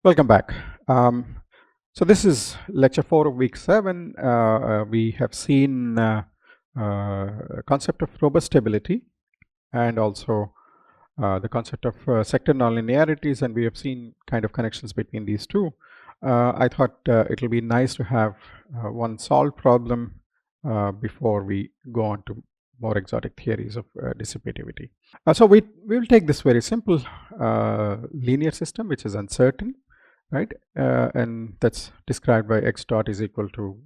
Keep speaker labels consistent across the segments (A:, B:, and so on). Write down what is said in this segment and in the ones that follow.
A: Welcome back. So this is lecture 4 of week 7. We have seen concept of robust stability and also the concept of sector nonlinearities, and we have seen kind of connections between these two. I thought it will be nice to have one solved problem before we go on to more exotic theories of dissipativity. So we will take this very simple linear system which is uncertain, right? And that's described by x dot is equal to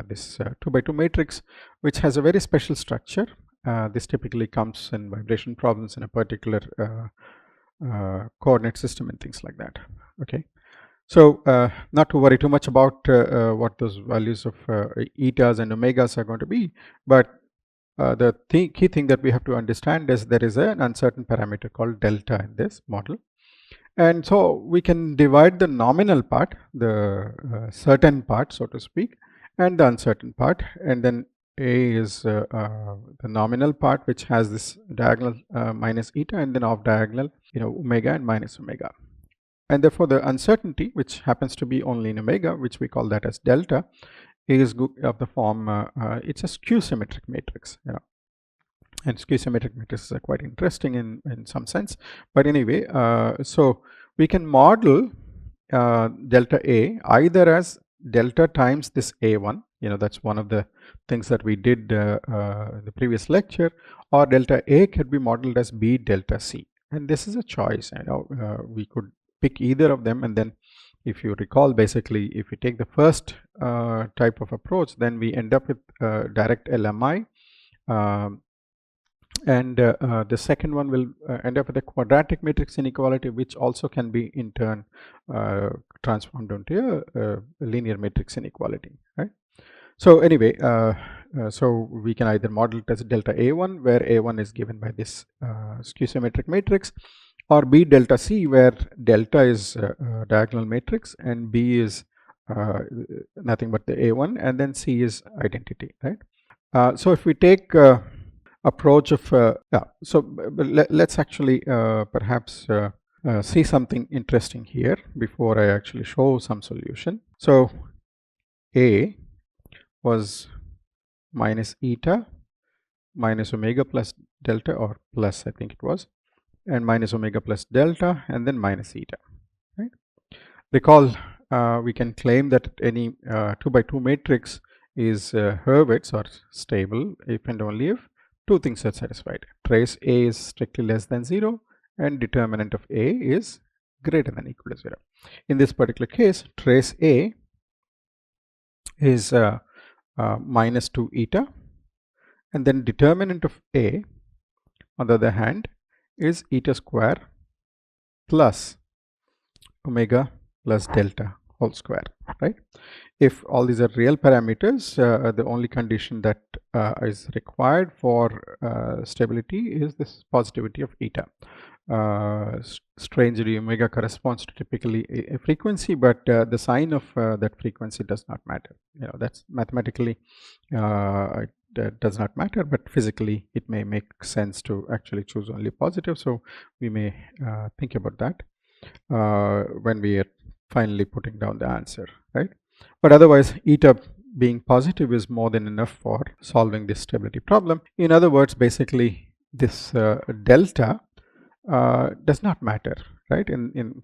A: this 2 by 2 matrix, which has a very special structure. This typically comes in vibration problems in a particular coordinate system and things like that. Okay, so not to worry too much about what those values of etas and omegas are going to be, but the key thing that we have to understand is there is an uncertain parameter called delta in this model. And so we can divide the nominal part, the certain part, so to speak, and the uncertain part. And then A is the nominal part, which has this diagonal minus eta, and then off diagonal, omega and minus omega. And therefore, the uncertainty, which happens to be only in omega, which we call that as delta, is of the form, it's a skew symmetric matrix. And skew symmetric matrices are quite interesting in some sense. But anyway, so we can model delta A either as delta times this A1, that's one of the things that we did in the previous lecture, or delta A could be modeled as B delta C. And this is a choice. We could pick either of them, and then if you recall, basically if we take the first type of approach, then we end up with direct LMI. And the second one will end up with a quadratic matrix inequality, which also can be in turn transformed into a linear matrix inequality, right? So anyway, so we can either model it as delta A1, where A1 is given by this skew symmetric matrix, or B delta C, where delta is a diagonal matrix and B is nothing but the A1, and then C is identity, right? So if we take approach of let's actually perhaps see something interesting here before I actually show some solution. So A was minus eta minus omega plus delta, or plus, I think it was, and minus omega plus delta, and then minus eta, right? Recall, we can claim that any 2 by 2 matrix is Hurwitz or stable if and only if two things are satisfied. Trace A is strictly less than 0 and determinant of A is greater than or equal to 0. In this particular case, trace A is minus 2 eta, and then determinant of A, on the other hand, is eta square plus omega plus delta whole square, right? If all these are real parameters, the only condition that is required for stability is this positivity of eta. Strangely, omega corresponds to typically a frequency, but the sign of that frequency does not matter. That's mathematically that does not matter, but physically it may make sense to actually choose only positive. So we may think about that when we are finally putting down the answer, right? But otherwise, eta being positive is more than enough for solving this stability problem. In other words, basically this delta does not matter, right,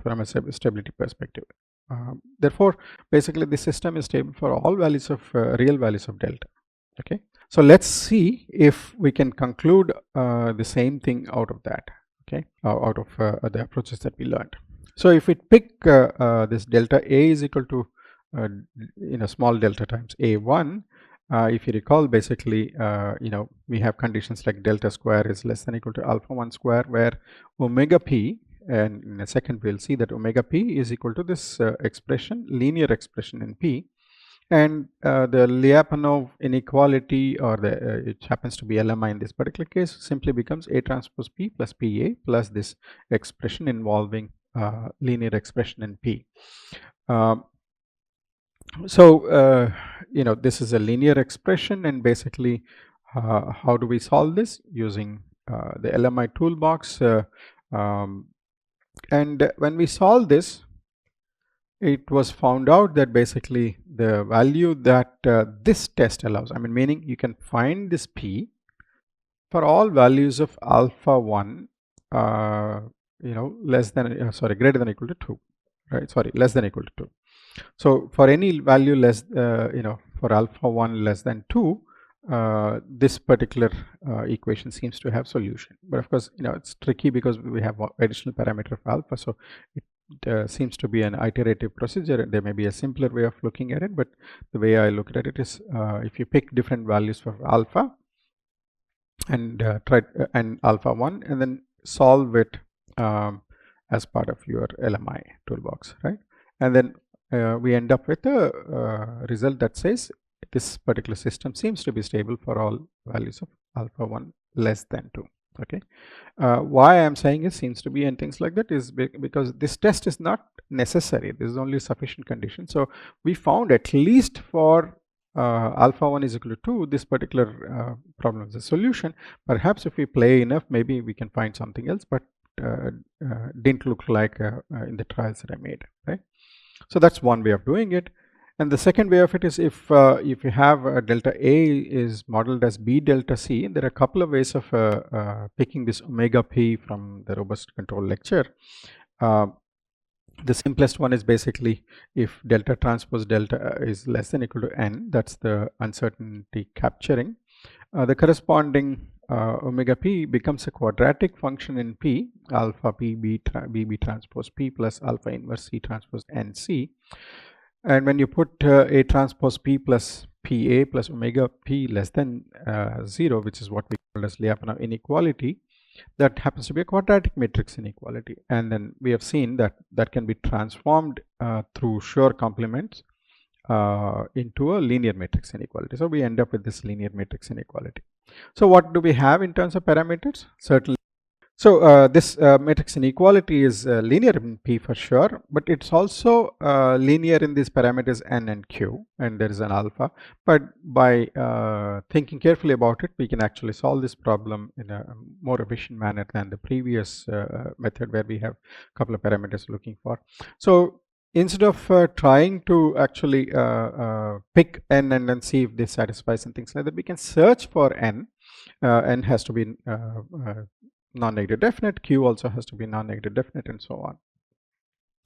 A: from a stability perspective. Therefore, basically the system is stable for all values of real values of delta. Okay, so let's see if we can conclude the same thing out of that, okay, out of the approaches that we learned. So if we pick this delta A is equal to small delta times A1, if you recall, basically we have conditions like delta square is less than or equal to alpha 1 square, where omega p, and in a second we'll see that omega p is equal to this expression, linear expression in P, and the Lyapunov inequality, or the it happens to be LMI in this particular case, simply becomes A transpose P plus PA plus this expression involving linear expression in P. So this is a linear expression, and basically how do we solve this? Using the LMI toolbox, and when we solve this, it was found out that basically the value that this test allows, I mean, meaning you can find this P for all values of alpha 1, less than, greater than or equal to 2, right? Sorry, less than or equal to 2. So for any value less, for alpha 1 less than 2, this particular equation seems to have solution. But of course, it's tricky because we have additional parameter of alpha, so it seems to be an iterative procedure. There may be a simpler way of looking at it, but the way I look at it is if you pick different values for alpha and and alpha 1 and then solve it as part of your LMI toolbox, right? And then we end up with a result that says this particular system seems to be stable for all values of alpha 1 less than 2. Okay, why I am saying it seems to be and things like that is because this test is not necessary. This is only sufficient condition. So we found at least for alpha 1 is equal to 2, this particular problem is a solution. Perhaps if we play enough, maybe we can find something else, but didn't look like in the trials that I made, right? So that's one way of doing it. And the second way of it is if you have delta A is modeled as B delta C, there are a couple of ways of picking this omega P from the robust control lecture. The simplest one is basically if delta transpose delta is less than or equal to n, that's the uncertainty capturing. The corresponding omega P becomes a quadratic function in P, alpha P B transpose P plus alpha inverse C transpose NC. And when you put A transpose P plus PA plus omega P less than 0, which is what we call as Lyapunov inequality, that happens to be a quadratic matrix inequality. And then we have seen that that can be transformed through Schur complements into a linear matrix inequality. So we end up with this linear matrix inequality. So what do we have in terms of parameters? Certainly. So this matrix inequality is linear in P for sure, but it's also linear in these parameters n and q, and there is an alpha. But by thinking carefully about it, we can actually solve this problem in a more efficient manner than the previous method where we have a couple of parameters looking for. So instead of trying to actually pick n and then see if this satisfies and things like that, we can search for n. N has to be non-negative definite, q also has to be non-negative definite, and so on.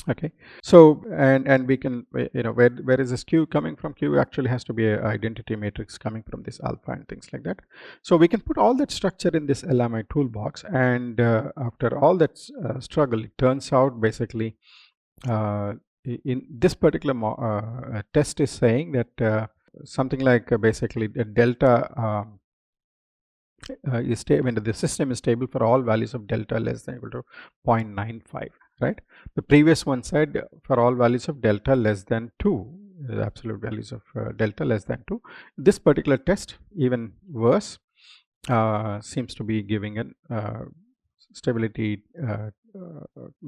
A: Okay, so and we can, where is this q coming from? Q actually has to be an identity matrix coming from this alpha and things like that. So we can put all that structure in this LMI toolbox, and after all that struggle, it turns out basically in this particular test is saying that something like basically the delta is stable when the system is stable for all values of delta less than or equal to 0.95, right? The previous one said for all values of delta less than 2, the absolute values of delta less than 2. This particular test, even worse, seems to be giving an stability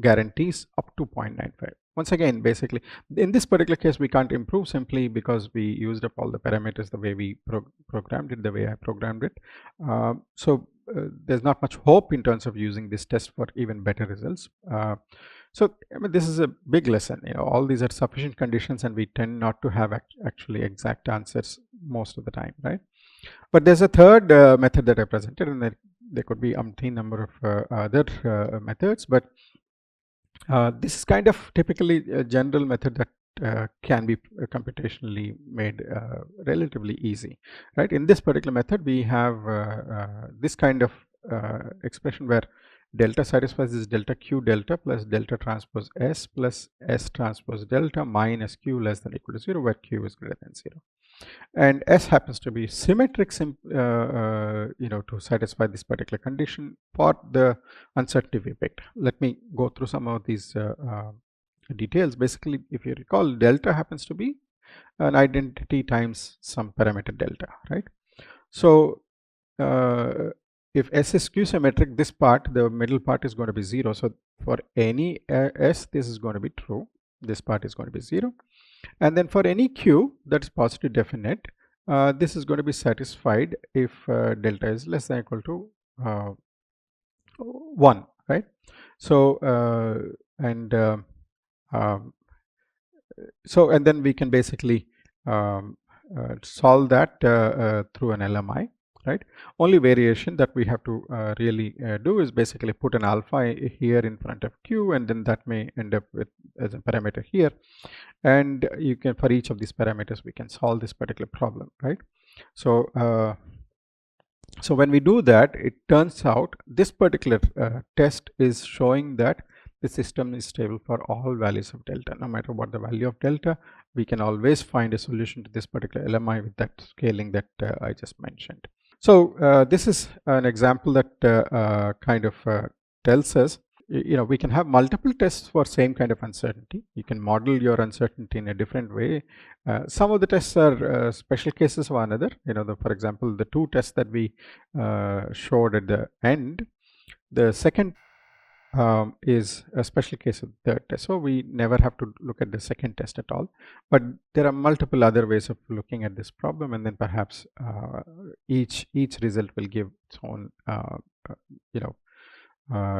A: guarantees up to 0.95. Once again, basically, in this particular case, we can't improve simply because we used up all the parameters the way we programmed it, the way I programmed it. So there's not much hope in terms of using this test for even better results. So I mean, this is a big lesson. All these are sufficient conditions, and we tend not to have actually exact answers most of the time, right? But there's a third method that I presented, and there could be umpteen number of other methods, but this is kind of typically a general method that can be computationally made relatively easy, right? In this particular method, we have this kind of expression where delta satisfies this delta q delta plus delta transpose s plus s transpose delta minus q less than or equal to 0, where q is greater than 0. And S happens to be symmetric, to satisfy this particular condition for the uncertainty we picked. Let me go through some of these details. Basically, if you recall, delta happens to be an identity times some parameter delta, right? So if S is Q symmetric, this part, the middle part, is going to be 0. So for any S, this is going to be true. This part is going to be 0. And then for any q that is positive definite, this is going to be satisfied if delta is less than or equal to 1, right? So so and then we can basically solve that through an LMI, right? Only variation that we have to really do is basically put an alpha here in front of Q, and then that may end up with as a parameter here, and you can, for each of these parameters, we can solve this particular problem, right? So so when we do that, it turns out this particular test is showing that the system is stable for all values of delta. No matter what the value of delta, we can always find a solution to this particular LMI with that scaling that I just mentioned. So this is an example that kind of tells us, you know, we can have multiple tests for same kind of uncertainty. You can model your uncertainty in a different way. Some of the tests are special cases of another. You know, for example, the two tests that we showed at the end, the second is a special case of the third test. So we never have to look at the second test at all. But there are multiple other ways of looking at this problem, and then perhaps each result will give its own you know,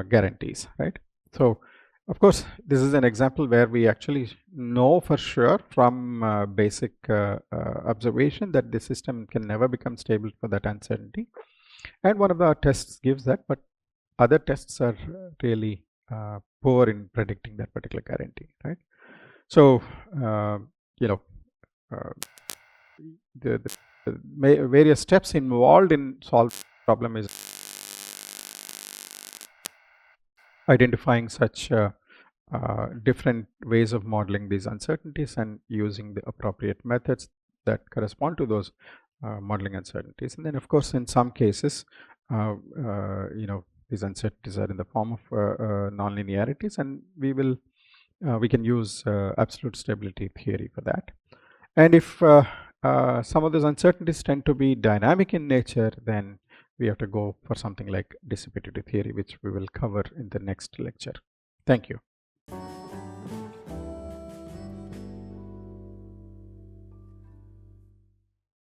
A: guarantees, right? So of course this is an example where we actually know for sure from basic observation that the system can never become stable for that uncertainty, and one of our tests gives that, but other tests are really poor in predicting that particular guarantee, right? So you know, the various steps involved in solving the problem is identifying such different ways of modeling these uncertainties and using the appropriate methods that correspond to those modeling uncertainties. And then of course in some cases you know, these uncertainties are in the form of nonlinearities, and we can use absolute stability theory for that. And if some of those uncertainties tend to be dynamic in nature, then we have to go for something like dissipative theory, which we will cover in the next lecture. Thank you.